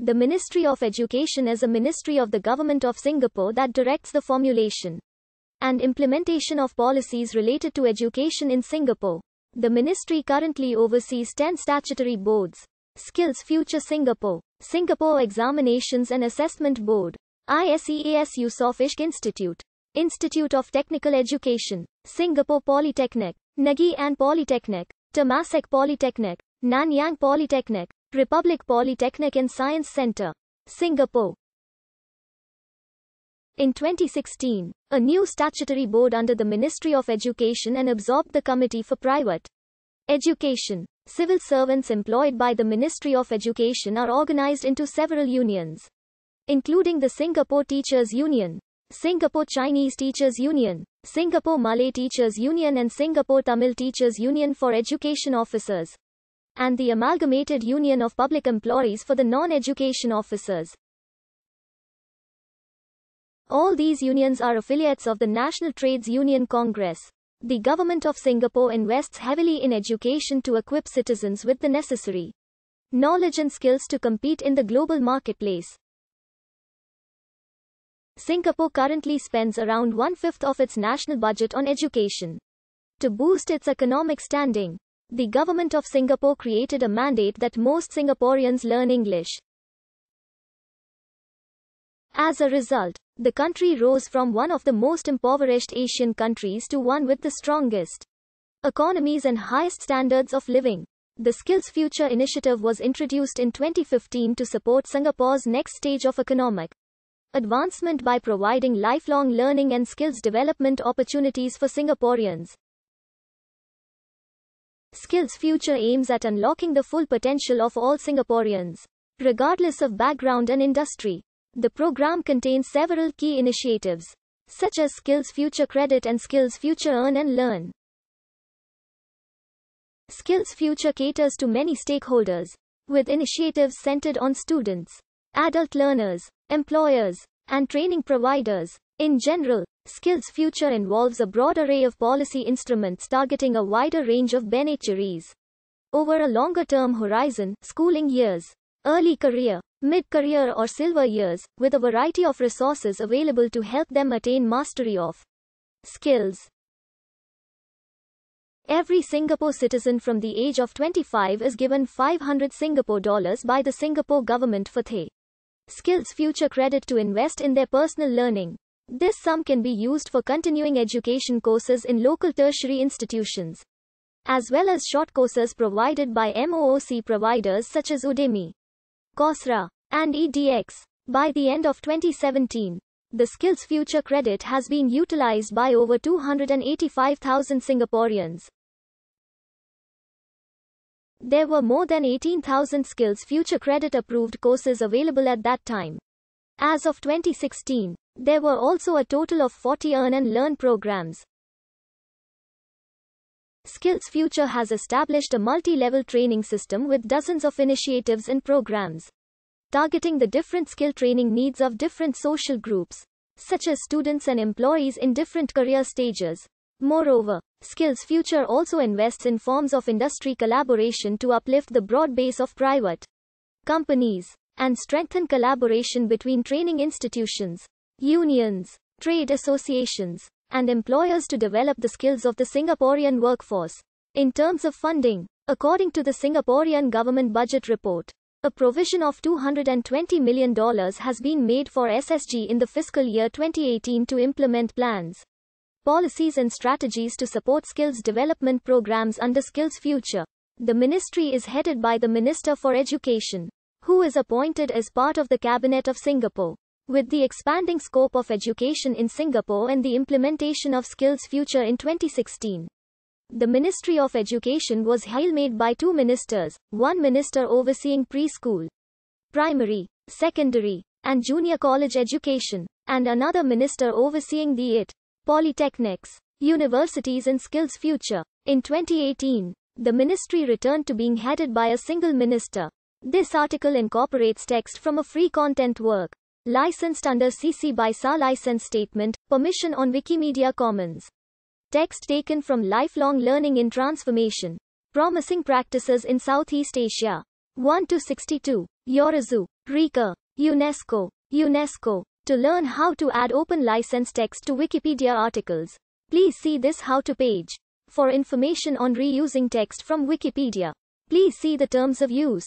The Ministry of Education is a ministry of the Government of Singapore that directs the formulation and implementation of policies related to education in Singapore. The ministry currently oversees 10 statutory boards. Skills Future Singapore, Singapore Examinations and Assessment Board, ISEAS Yusof Ishq Institute, Institute of Technical Education, Singapore Polytechnic, Negri and Polytechnic, Temasek Polytechnic, Nanyang Polytechnic, Republic Polytechnic and Science Centre, Singapore. In 2016, a new statutory board under the Ministry of Education and absorbed the Committee for Private Education. Civil servants employed by the Ministry of Education are organized into several unions, including the Singapore Teachers Union, Singapore Chinese Teachers Union, Singapore Malay Teachers Union and Singapore Tamil Teachers Union for Education Officers, and the Amalgamated Union of Public Employees for the Non-Education Officers. All these unions are affiliates of the National Trades Union Congress. The Government of Singapore invests heavily in education to equip citizens with the necessary knowledge and skills to compete in the global marketplace. Singapore currently spends around 1/5 of its national budget on education. To boost its economic standing, the Government of Singapore created a mandate that most Singaporeans learn English. As a result, the country rose from one of the most impoverished Asian countries to one with the strongest economies and highest standards of living. The Skills Future initiative was introduced in 2015 to support Singapore's next stage of economic advancement by providing lifelong learning and skills development opportunities for Singaporeans. Skills Future aims at unlocking the full potential of all Singaporeans, regardless of background and industry. The program contains several key initiatives, such as Skills Future Credit and Skills Future Earn and Learn. Skills Future caters to many stakeholders, with initiatives centered on students, adult learners, employers, and training providers. In general, Skills Future involves a broad array of policy instruments targeting a wider range of beneficiaries over a longer-term horizon, schooling years, early career, mid-career or silver years, with a variety of resources available to help them attain mastery of skills. Every Singapore citizen from the age of 25 is given 500 Singapore dollars by the Singapore government for the Skills Future credit to invest in their personal learning. This sum can be used for continuing education courses in local tertiary institutions, as well as short courses provided by MOOC providers such as Udemy, Coursera, and edX. By the end of 2017, the Skills Future credit has been utilized by over 285,000 Singaporeans. There were more than 18,000 Skills Future credit approved courses available at that time. As of 2016, there were also a total of 40 Earn and Learn programs. Skills Future has established a multi-level training system with dozens of initiatives and programs, targeting the different skill training needs of different social groups, such as students and employees in different career stages. Moreover, Skills Future also invests in forms of industry collaboration to uplift the broad base of private companies and strengthen collaboration between training institutions, unions, trade associations, and employers to develop the skills of the Singaporean workforce. In terms of funding, according to the Singaporean government budget report, a provision of $220 million has been made for SSG in the fiscal year 2018 to implement plans, policies and strategies to support skills development programs under Skills Future. The ministry is headed by the Minister for Education, who is appointed as part of the Cabinet of Singapore. With the expanding scope of education in Singapore and the implementation of Skills Future in 2016, the Ministry of Education was hail-made by two ministers, one minister overseeing preschool, primary, secondary, and junior college education, and another minister overseeing the polytechnics, universities and Skills Future. In 2018, the ministry returned to being headed by a single minister. This article incorporates text from a free content work, licensed under CC by SA license statement, permission on Wikimedia Commons. Text taken from Lifelong Learning in Transformation, Promising Practices in Southeast Asia. 1 to 62. Yorazu. Rika. UNESCO. UNESCO. To learn how to add open license text to Wikipedia articles, please see this how-to page. For information on reusing text from Wikipedia, please see the terms of use.